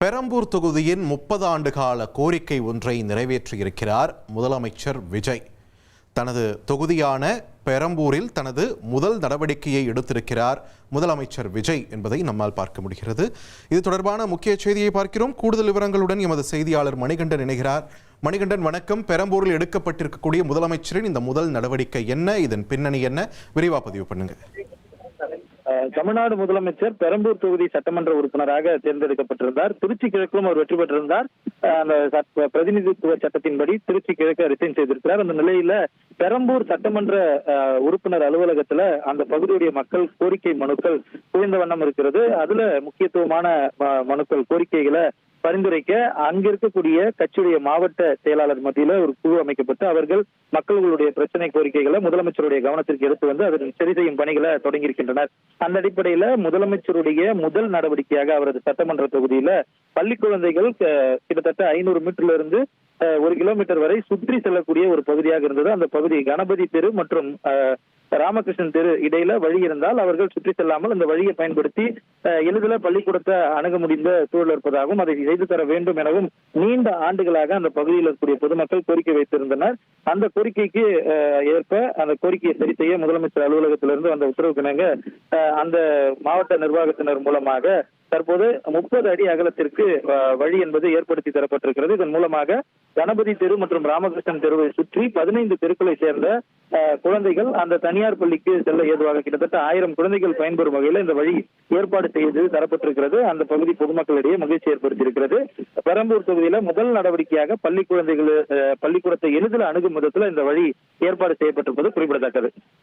பெரம்பூர் தொகுதியின் 30 ஆண்டு கால கோரிக்கை ஒன்றை நிறைவேற்றியிருக்கிறார் முதலமைச்சர் விஜய். தனது தொகுதியான பெரம்பூரில் தனது முதல் நடவடிக்கையை எடுத்திருக்கிறார் முதலமைச்சர் விஜய் என்பதை நம்மால் பார்க்க முடிகிறது. இது தொடர்பான முக்கிய செய்தியை பார்க்கிறோம். கூடுதல் விவரங்களுடன் எமது செய்தியாளர் மணிகண்டன் இணைகிறார். மணிகண்டன், வணக்கம். பெரம்பூரில் எடுக்கப்பட்டிருக்கக்கூடிய முதலமைச்சரின் இந்த முதல் நடவடிக்கை என்ன, இதன் பின்னணி என்ன, விரிவா பதிவு பண்ணுங்க. தமிழ்நாடு முதலமைச்சர் பெரம்பூர் தொகுதி சட்டமன்ற உறுப்பினராக தேர்ந்தெடுக்கப்பட்டிருந்தார். திருச்சி கிழக்கிலும் அவர் வெற்றி பெற்றிருந்தார். அந்த பிரதிநிதித்துவ சட்டத்தின்படி திருச்சி கிழக்கு ரிசைன் செய்திருக்கிறார். அந்த நிலையில பெரம்பூர் சட்டமன்ற உறுப்பினர் அலுவலகத்துல அந்த பகுதியுடைய மக்கள் கோரிக்கை மனுக்கள் குவிந்த வண்ணம் இருக்கிறது. அதுல முக்கியத்துவமான மனுக்கள் கோரிக்கைகளை பரிந்துரைக்க அங்க இருக்கக்கூடிய கட்சியுடைய மாவட்ட செயலாளர் மத்தியில ஒரு குழு அமைக்கப்பட்டு அவர்கள் மக்களுடைய பிரச்சனை கோரிக்கைகளை முதலமைச்சருடைய கவனத்திற்கு எடுத்து வந்து அதன் சரி செய்யும் பணிகளை தொடங்கியிருக்கின்றனர். அந்த அடிப்படையில முதலமைச்சருடைய முதல் நடவடிக்கையாக அவரது சட்டமன்ற தொகுதியில பள்ளி குழந்தைகள் கிட்டத்தட்ட 500 மீட்டர்ல இருந்து 1 கிலோமீட்டர் வரை சுற்றி செல்லக்கூடிய ஒரு பகுதியாக இருந்தது. அந்த பகுதி கணபதி தெரு மற்றும் ராமகிருஷ்ணன் தெரு இடையில வழி இருந்தால் அவர்கள் சுற்றி செல்லாமல் அந்த வழியை பயன்படுத்தி எளிதில் பள்ளிக்கூடத்தை அணுக முடிந்த சூழல் இருப்பதாகவும் அதை செய்து தர வேண்டும் எனவும் நீண்ட ஆண்டுகளாக அந்த பகுதியில் இருக்கக்கூடிய பொதுமக்கள் கோரிக்கை வைத்திருந்தனர். அந்த கோரிக்கைக்கு ஏற்ப அந்த கோரிக்கையை சரி செய்ய முதலமைச்சர் அலுவலகத்திலிருந்து அந்த உத்தரவுக்கிணங்க அந்த மாவட்ட நிர்வாகத்தினர் மூலமாக தற்போது 30 அடி அகலத்திற்கு வழி என்பது ஏற்படுத்தி தரப்பட்டிருக்கிறது. இதன் மூலமாக கணபதி தெரு மற்றும் ராமகிருஷ்ணன் தெருவை சுற்றி 15 தெருக்களை சேர்ந்த குழந்தைகள் அந்த தனியார் பள்ளிக்கு செல்ல ஏதுவாக கிட்டத்தட்ட 1000 குழந்தைகள் பயன்பெறும் வகையில் இந்த வழி ஏற்பாடு செய்து தரப்பட்டிருக்கிறது. அந்த பகுதி பொதுமக்களிடையே மகிழ்ச்சி ஏற்படுத்தியிருக்கிறது. பெரம்பூர் தொகுதியில முதல் நடவடிக்கையாக பள்ளிக்கூடத்தை எளிதில் அணுகும் விதத்தில் இந்த வழி ஏற்பாடு செய்யப்பட்டிருப்பது குறிப்பிடத்தக்கது.